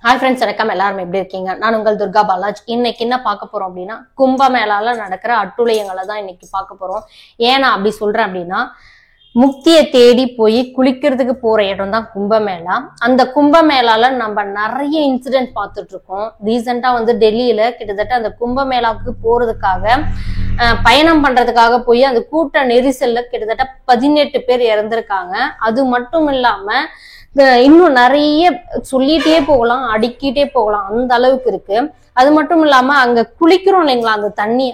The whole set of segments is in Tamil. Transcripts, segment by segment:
Hi friends, வணக்கம். எல்லாரும் எப்படி இருக்கீங்க? நான் உங்கள் துர்கா பாலாஜ். இன்னைக்கு என்ன பார்க்க போறோம் அப்படின்னா, கும்பமேளால நடக்கிற அட்டுழியங்களை தான் இன்னைக்கு பார்க்க போறோம். ஏன் நான் அப்படி சொல்றேன் அப்படின்னா, முக்தியை தேடி போய் குளிக்கிறதுக்கு போற இடம் தான் கும்பமேளா. அந்த கும்பமேளால நம்ம நிறைய இன்சிடென்ட் பார்த்துட்டு இருக்கோம். ரீசெண்டா டெல்லியில கிட்டத்தட்ட அந்த கும்பமேளாவுக்கு போறதுக்காக பயணம் பண்றதுக்காக போய் அந்த கூட்ட நெரிசல்ல கிட்டத்தட்ட 18 பேர் இறந்திருக்காங்க. அது மட்டும் இல்லாம இன்னும் நிறைய சொல்லிட்டே போகலாம், அடுக்கிட்டே போகலாம், அந்த அளவுக்கு இருக்கு. அது மட்டும் இல்லாம அங்க குளிக்கிறோம் இல்லைங்களா,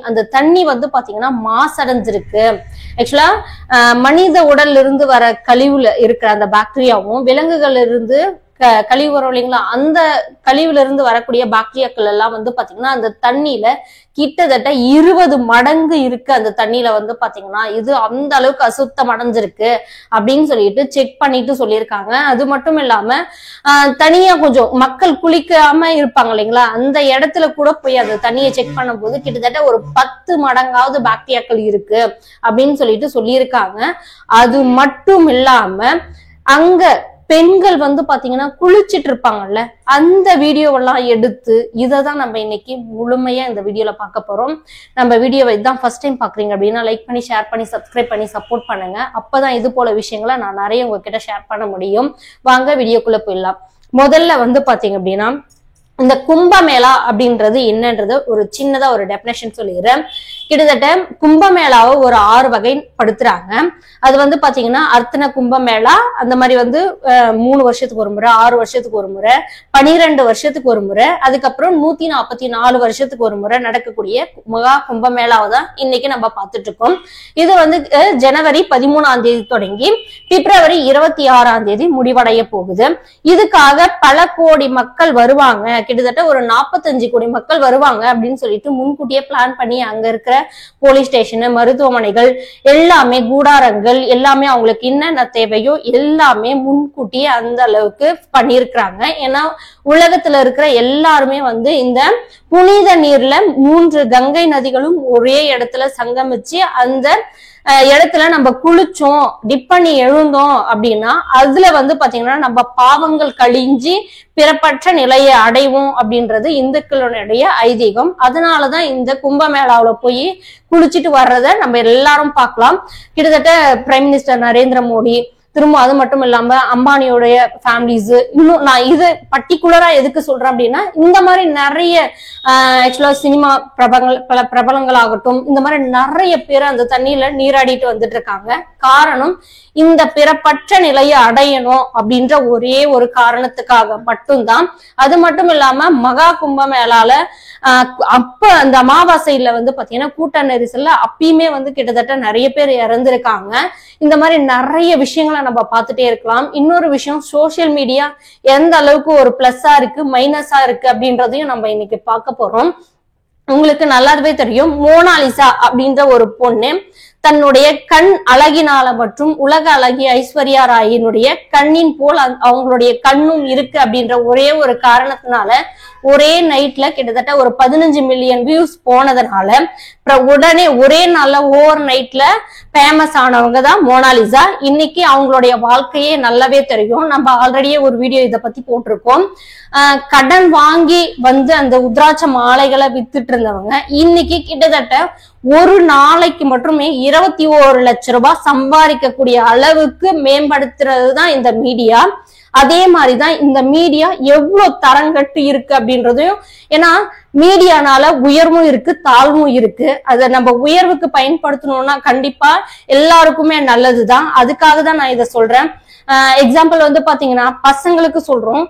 அந்த தண்ணி பாத்தீங்கன்னா மாசடைஞ்சிருக்கு. ஆக்சுவலா மனித உடல்ல இருந்து வர கழிவுல இருக்கிற அந்த பாக்டீரியாவும் விலங்குகள் இருந்து கழிவு வரும் இல்லைங்களா, அந்த கழிவுல இருந்து வரக்கூடிய பாக்டீரியாக்கள் எல்லாம் பாத்தீங்கன்னா அந்த தண்ணியில கிட்டத்தட்ட 20 மடங்கு இருக்கு. அந்த தண்ணியில பாத்தீங்கன்னா இது அந்த அளவுக்கு அசுத்தம் அடைஞ்சிருக்கு அப்படின்னு சொல்லிட்டு செக் பண்ணிட்டு சொல்லியிருக்காங்க. அது மட்டும் இல்லாம தனியா கொஞ்சம் மக்கள் குளிக்காம இருப்பாங்க இல்லைங்களா, அந்த இடத்துல கூட போய் அந்த தண்ணியை செக் பண்ணும் போது கிட்டத்தட்ட ஒரு 10 மடங்காவது பாக்டீரியாக்கள் இருக்கு அப்படின்னு சொல்லிட்டு சொல்லியிருக்காங்க. அது மட்டும் இல்லாம அங்க பெண்கள் பாத்தீங்கன்னா குளிச்சிட்டு இருப்பாங்கல்ல, அந்த வீடியோவெல்லாம் எடுத்து இததான் நம்ம இன்னைக்கு முழுமையா இந்த வீடியோல பார்க்க போறோம். நம்ம வீடியோவை இதான் ஃபர்ஸ்ட் டைம் பாக்குறீங்க அப்படின்னா லைக் பண்ணி, ஷேர் பண்ணி, சப்ஸ்கிரைப் பண்ணி சப்போர்ட் பண்ணுங்க. அப்பதான் இது போல விஷயங்களை நான் நிறைய உங்ககிட்ட ஷேர் பண்ண முடியும். வாங்க வீடியோக்குள்ள போயிடலாம். முதல்ல பாத்தீங்க அப்படின்னா, இந்த கும்பமேளா அப்படின்றது என்னன்றது ஒரு சின்னதா ஒரு டெபினேஷன் சொல்லிடுறேன். கிட்டத்தட்ட கும்பமேளாவை ஒரு 6 வகைப்படுத்துறாங்க. அது பாத்தீங்கன்னா அர்த்தன கும்பமேளா, அந்த மாதிரி 3 வருஷத்துக்கு ஒரு முறை, 6 வருஷத்துக்கு ஒரு முறை, 12 வருஷத்துக்கு ஒரு முறை, அதுக்கப்புறம் 144 வருஷத்துக்கு ஒரு முறை நடக்கக்கூடிய மகா கும்பமேளாவை தான் இன்னைக்கு நம்ம பார்த்துட்டு இருக்கோம். இது ஜனவரி 13ஆம் தேதி தொடங்கி பிப்ரவரி 26ஆம் தேதி முடிவடைய போகுது. இதுக்காக பல கோடி மக்கள் வருவாங்க, கிட்டத்தட்ட ஒரு 45 கோடி மக்கள் வருவாங்க அப்படின்னு சொல்லிட்டு முன்கூட்டியே பிளான் பண்ணி அங்க இருக்கிற போலீஸ் ஸ்டேஷன், மருத்துவமனைகள் எல்லாமே, கூடாரங்கள் எல்லாமே அவங்களுக்கு என்னென்ன தேவையோ எல்லாமே முன்கூட்டியே அந்த அளவுக்கு பண்ணியிருக்கிறாங்க. ஏன்னா உலகத்துல இருக்கிற எல்லாருமே இந்த புனித நீர்ல 3 கங்கை நதிகளும் ஒரே இடத்துல சங்கமிச்சு அந்த இடத்துல நம்ம குளிச்சோம், டிப் பண்ணி எழுந்தோம் அப்படின்னா அதுல பாத்தீங்கன்னா நம்ம பாவங்கள் கழிஞ்சு பிறப்பற்ற நிலையை அடைவோம் அப்படின்றது இந்துக்களுடைய ஐதீகம். அதனாலதான் இந்த கும்பமேளாவுல போய் குளிச்சுட்டு வர்றத நம்ம எல்லாரும் பார்க்கலாம். கிட்டத்தட்ட பிரைம் மினிஸ்டர் நரேந்திர மோடி, திரும்ப அது மட்டும் இல்லாம அம்பானியோடைய ஃபேமிலிஸ், இன்னும் நான் இது பர்டிகுலரா எதுக்கு சொல்றேன் அப்படின்னா, இந்த மாதிரி நிறைய ஆக்சுவலா சினிமா பிரபலங்களாகட்டும், இந்த மாதிரி நிறைய பேர் அந்த தண்ணியில நீராடிட்டு வந்துட்டு இருக்காங்க. காரணம், இந்த பிறப்பற்ற நிலையை அடையணும் அப்படின்ற ஒரே ஒரு காரணத்துக்காக மட்டும்தான். அது மட்டும் இல்லாம மகா கும்பமேளால அப்ப அந்த அமாவாசையில பாத்தீங்கன்னா கூட்ட நெரிசல்ல அப்பயுமே கிட்டத்தட்ட நிறைய பேர் இறந்திருக்காங்க. இந்த மாதிரி நிறைய விஷயங்களை நம்ம பார்த்துட்டே இருக்கலாம். இன்னொரு விஷயம், சோசியல் மீடியா எந்த அளவுக்கு ஒரு பிளஸ்ஸா இருக்கு, மைனஸா இருக்கு அப்படின்றதையும் நம்ம இன்னைக்கு பார்க்க போறோம். உங்களுக்கு நல்லாவே தெரியும், மோனாலிசா அப்படின்ற ஒரு பொண்ணு தன்னுடைய கண் அழகினால மற்றும் உலக அழகி ஐஸ்வர்யா ராயினுடைய கண்ணின் போல் அவங்களுடைய கண்ணும் இருக்கு அப்படின்ற ஒரே ஒரு காரணத்தினால ஒரே நைட்ல கிட்டத்தட்ட ஒரு 15 மில்லியன் வியூஸ் போனதுனால உடனே ஒரே நாள்ல ஓவர் நைட்ல ஃபேமஸ் ஆனவங்க தான் மோனாலிசா. இன்னைக்கு அவங்களுடைய வாழ்க்கையே நல்லாவே தெரியும். நம்ம ஆல்ரெடியே ஒரு வீடியோ இதை பத்தி போட்டிருக்கோம். கடன் வாங்கி அந்த உத்ராட்ச மாலைகளை வித்துட்டு இருந்தவங்க இன்னைக்கு கிட்டத்தட்ட ஒரு நாளைக்கு மட்டுமே 21 லட்சம் ரூபாய் சம்பாதிக்கக்கூடிய அளவுக்கு மேம்படுத்துறது தான் இந்த மீடியா. அதே மாதிரிதான் இந்த மீடியா எவ்வளவு தரங்கட்டு இருக்கு அப்படின்றதையும், ஏன்னா மீடியானால உயர்வும் இருக்கு, தாழ்வும் இருக்கு. அதை நம்ம உயர்வுக்கு பயன்படுத்தணும்னா கண்டிப்பா எல்லாருக்குமே நல்லதுதான். அதுக்காக தான் நான் இதை சொல்றேன். எக்ஸாம்பிள் பாத்தீங்கன்னா, பசங்களுக்கு சொல்றோம்,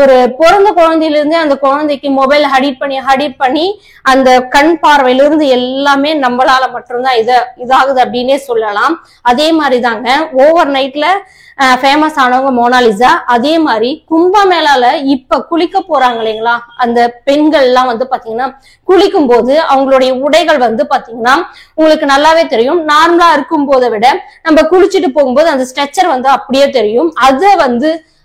ஒரு பிறந்த குழந்தையில இருந்து அந்த குழந்தைக்கு மொபைல் ஹடிட் பண்ணி அந்த கண் பார்வையில இருந்து எல்லாமே நம்மளால மட்டும்தான் இதாகுது அப்படின்னே சொல்லலாம். அதே மாதிரிதாங்க ஓவர் நைட்ல ஃபேமஸ் ஆனவங்க மோனாலிசா. அதே மாதிரி கும்பமேளால இப்ப குளிக்க போறாங்க இல்லைங்களா, அந்த பெண்கள் எல்லாம் பாத்தீங்கன்னா குளிக்கும் போது அவங்களுடைய உடைகள் பாத்தீங்கன்னா உங்களுக்கு நல்லாவே தெரியும். நார்மலா இருக்கும் போதை விட நம்ம குளிச்சுட்டு போகும்போது அந்த ஸ்ட்ரெச்சர் அப்படியே தெரியும். அதை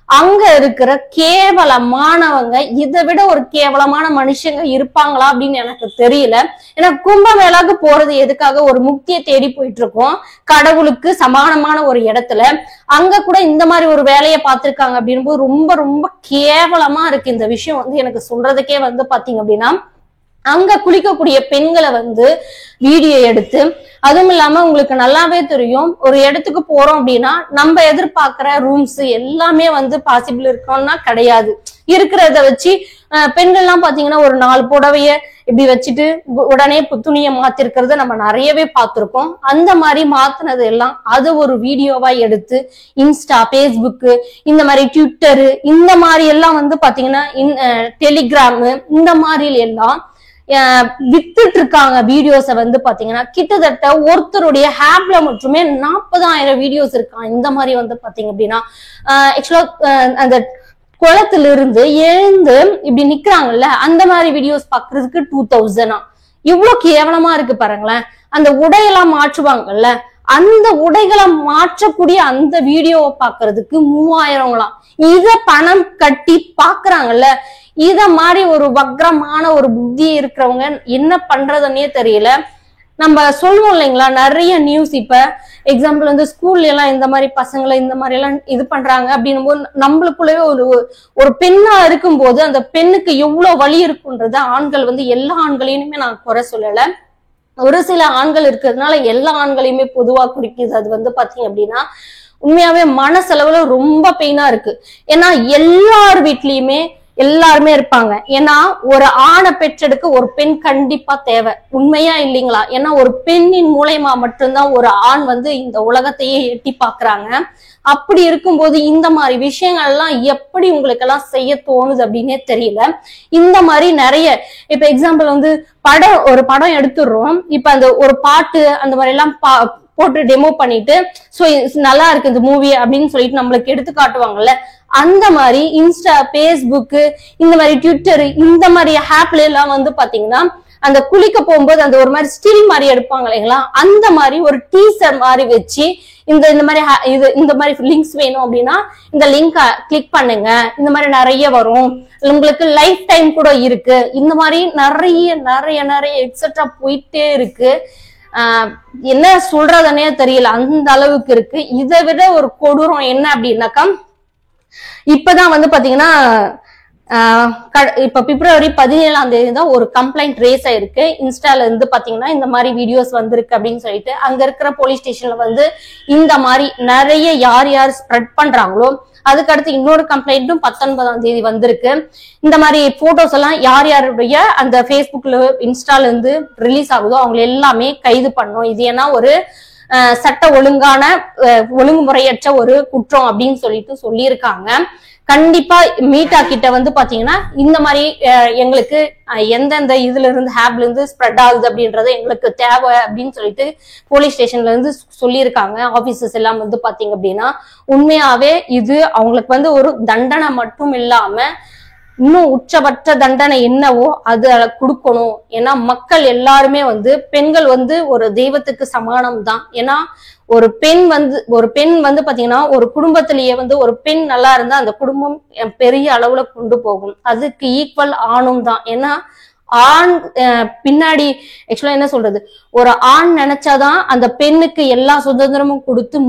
அங்க இருக்கிற கேவலமானவங்க இதை விட ஒரு கேவலமான மனுஷங்க இருப்பாங்களா அப்படின்னு எனக்கு தெரியல. ஏன்னா கும்பமேளாக்கு போறது எதுக்காக? ஒரு முக்தியை தேடி போயிட்டு இருக்கோம், கடவுளுக்கு சமானமான ஒரு இடத்துல. அங்க கூட இந்த மாதிரி ஒரு வேலையை பார்த்திருக்காங்க அப்படின்போது ரொம்ப ரொம்ப கேவலமா இருக்கு. இந்த விஷயம் வந்து எனக்கு சொல்றதுக்கே வந்து பாத்தீங்க அப்படின்னா, அங்க குளிக்கக்கூடிய பெண்களை வந்து வீடியோ எடுத்து, அதுவும் இல்லாம உங்களுக்கு நல்லாவே தெரியும், ஒரு இடத்துக்கு போறோம் அப்படின்னா நம்ம எதிர்பார்க்கிற ரூம்ஸ் எல்லாமே வந்து பாசிபிள் இருக்கணும்னா கிடையாது. இருக்கிறத வச்சு பெண்கள்லாம் பாத்தீங்கன்னா ஒரு 4 புடவைய இப்படி வச்சுட்டு உடனே துணியை மாத்திருக்கிறத நம்ம நிறையவே பார்த்திருக்கோம். அந்த மாதிரி மாத்தினது எல்லாம் அது ஒரு வீடியோவா எடுத்து இன்ஸ்டா, பேஸ்புக், இந்த மாதிரி ட்விட்டரு, இந்த மாதிரி எல்லாம் வந்து பாத்தீங்கன்னா டெலிகிராம், இந்த மாதிரி எல்லாம் வித்துட்டு இருக்காங்க. வீடியோஸ வந்து பாத்தீங்கன்னா கிட்டத்தட்ட ஒருத்தருடைய ஹேப்ல மட்டுமே 40,000 வீடியோஸ் இருக்கான். இந்த மாதிரி வந்து பாத்தீங்க அப்படின்னா ஆக்சுவலா அந்த குளத்துல இருந்து எழுந்து இப்படி நிக்கிறாங்கல்ல, அந்த மாதிரி வீடியோஸ் பாக்குறதுக்கு 2000. இவ்வளவு கேவலமா இருக்கு பாருங்களேன். அந்த உடையெல்லாம் மாற்றுவாங்கல்ல, அந்த உடைகளை மாற்றக்கூடிய அந்த வீடியோவை பாக்குறதுக்கு 3000. இத பணம் கட்டி பாக்குறாங்கல்ல. இத மாதிரி ஒரு வக்ரமான ஒரு புத்தி இருக்கிறவங்க என்ன பண்றதுன்னே தெரியல. நம்ம சொல்லுவோம் இல்லைங்களா, நிறைய நியூஸ். இப்ப எக்ஸாம்பிள் வந்து ஸ்கூல்ல எல்லாம் இந்த மாதிரி பசங்களை இந்த மாதிரி எல்லாம் இது பண்றாங்க அப்படின்னும் போது நம்மளுக்குள்ளவே ஒரு பெண்ணா இருக்கும் போது அந்த பெண்ணுக்கு எவ்வளவு வலி இருக்குன்றது, ஆண்கள் வந்து எல்லா ஆண்களையுமே நான் குறை சொல்லல, ஒரு சில ஆண்கள் இருக்கிறதுனால எல்லா ஆண்களையுமே பொதுவா குறிக்குது. அது வந்து பாத்தீங்க அப்படின்னா உண்மையாவே மனசளவுல ரொம்ப பெயினா இருக்கு. ஏன்னா எல்லார் வீட்லயுமே எல்லாருமே இருப்பாங்க. ஏன்னா ஒரு ஆணை பெற்றெடுக்க ஒரு பெண் கண்டிப்பா தேவை. உண்மையா இல்லைங்களா? ஏன்னா ஒரு பெண்ணின் மூலமா மட்டும்தான் ஒரு ஆண் வந்து இந்த உலகத்தையே எட்டி பாக்குறாங்க. அப்படி இருக்கும்போது இந்த மாதிரி விஷயங்கள் எல்லாம் எப்படி உங்களுக்கு எல்லாம் செய்ய தோணுது அப்படின்னே தெரியல. இந்த மாதிரி நிறைய இப்ப எக்ஸாம்பிள் வந்து ஒரு படம் எடுத்துடுறோம். இப்ப அந்த ஒரு பாட்டு அந்த மாதிரி எல்லாம் போட்டு டெமோ பண்ணிட்டு சோ நல்லா இருக்கு இந்த மூவி அப்படின்னு சொல்லிட்டு நம்மளுக்கு எடுத்து காட்டுவாங்கல்ல. அந்த மாதிரி இன்ஸ்டா, பேஸ்புக், இந்த மாதிரி ட்விட்டர், இந்த மாதிரி ஆப்ல எல்லாம் வந்து பாத்தீங்கன்னா அந்த குளிக்க போகும்போது அந்த ஒரு மாதிரி ஸ்டில் மாதிரி எடுப்பாங்க இல்லைங்களா, அந்த மாதிரி ஒரு டீசர் மாதிரி வச்சு இந்த மாதிரி லிங்க்ஸ் வேணும் அப்படின்னா இந்த லிங்க் கிளிக் பண்ணுங்க, இந்த மாதிரி நிறைய வரும், உங்களுக்கு லைஃப் டைம் கூட இருக்கு, இந்த மாதிரி நிறைய நிறைய நிறைய எக்ஸெட்ரா போயிட்டே இருக்கு. என்ன சொல்றதுன்னே தெரியல, அந்த அளவுக்கு இருக்கு. இதை விட ஒரு கொடூரம் என்ன அப்படின்னாக்கா, இப்பதான் வந்து பாத்தீங்கன்னா இப்ப பிப்ரவரி 17ஆம் தேதி தான் ஒரு கம்ப்ளைண்ட் ரேஸ் ஆயிருக்கு. இன்ஸ்டால இருந்து பாத்தீங்கன்னா இந்த மாதிரி வீடியோஸ் வந்திருக்கு அப்படின்னு சொல்லிட்டு அங்க இருக்கிற போலீஸ் ஸ்டேஷன்ல வந்து இந்த மாதிரி நிறைய யார் யார் ஸ்ப்ரெட் பண்றாங்களோ அதுக்கடுத்து இன்னொரு கம்ப்ளைண்ட்டும் 19ஆம் தேதி வந்திருக்கு. இந்த மாதிரி போட்டோஸ் எல்லாம் யார் யாருடைய அந்த பேஸ்புக்ல இன்ஸ்டால இருந்து ரிலீஸ் ஆகுதோ அவங்க எல்லாமே கைது பண்ணணும். இது ஏன்னா ஒரு சட்ட ஒழுங்குமுறையற்ற ஒரு குற்றம் அப்படின்னு சொல்லிட்டு சொல்லியிருக்காங்க. கண்டிப்பா மீட்டா கிட்ட வந்து பாத்தீங்கன்னா இந்த மாதிரி எங்களுக்கு எந்தெந்த இதுல இருந்து ஹேப்ல இருந்து ஸ்ப்ரெட் ஆகுது அப்படின்றது எங்களுக்கு தேவை அப்படின்னு சொல்லிட்டு போலீஸ் ஸ்டேஷன்ல இருந்து சொல்லியிருக்காங்க. ஆபீசர்ஸ் எல்லாம் வந்து பாத்தீங்க அப்படின்னா உண்மையாவே இது அவங்களுக்கு வந்து ஒரு தண்டனை மட்டும் இல்லாம இன்னும் உச்சபட்ச தண்டனை என்னவோ அது கொடுக்கணும். ஏன்னா மக்கள் எல்லாருமே வந்து பெண்கள் வந்து ஒரு தெய்வத்துக்கு சமானம் தான். ஏன்னா ஒரு பெண் வந்து பாத்தீங்கன்னா ஒரு குடும்பத்திலேயே வந்து ஒரு பெண் நல்லா இருந்தா அந்த குடும்பம் பெரிய அளவுல கொண்டு போகும். அதுக்கு ஈக்குவல் ஆணும் தான். ஏன்னா ஆண் பின்னாடி ஆக்சுவலா என்ன சொல்றது, ஒரு ஆண் நினைச்சாதான் அந்த பெண்ணுக்கு எல்லா சுதந்திரமும் கொடுத்து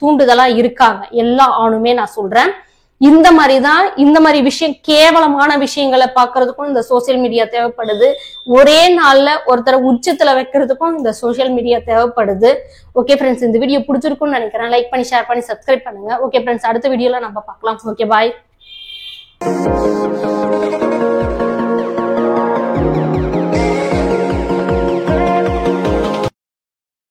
தூண்டுதலா இருக்காங்க எல்லா ஆணுமே. நான் சொல்றேன் இந்த மாதிரி விஷயம் கேவலமான விஷயங்களை பாக்குறதுக்கும் இந்த சோசியல் மீடியா தேவைப்படுது. ஒரே நாள்ல ஒருத்தரை உச்சத்துல வைக்கிறதுக்கும் இந்த சோசியல் மீடியா தேவைப்படுது. ஓகே ஃப்ரெண்ட்ஸ், இந்த வீடியோ பிடிச்சிருக்கும்னு நினைக்கிறேன். லைக் பண்ணி, ஷேர் பண்ணி, சப்ஸ்கிரைப் பண்ணுங்க. ஓகே ஃப்ரெண்ட்ஸ், அடுத்த வீடியோல நம்ம பார்க்கலாம். ஓகே, பாய்.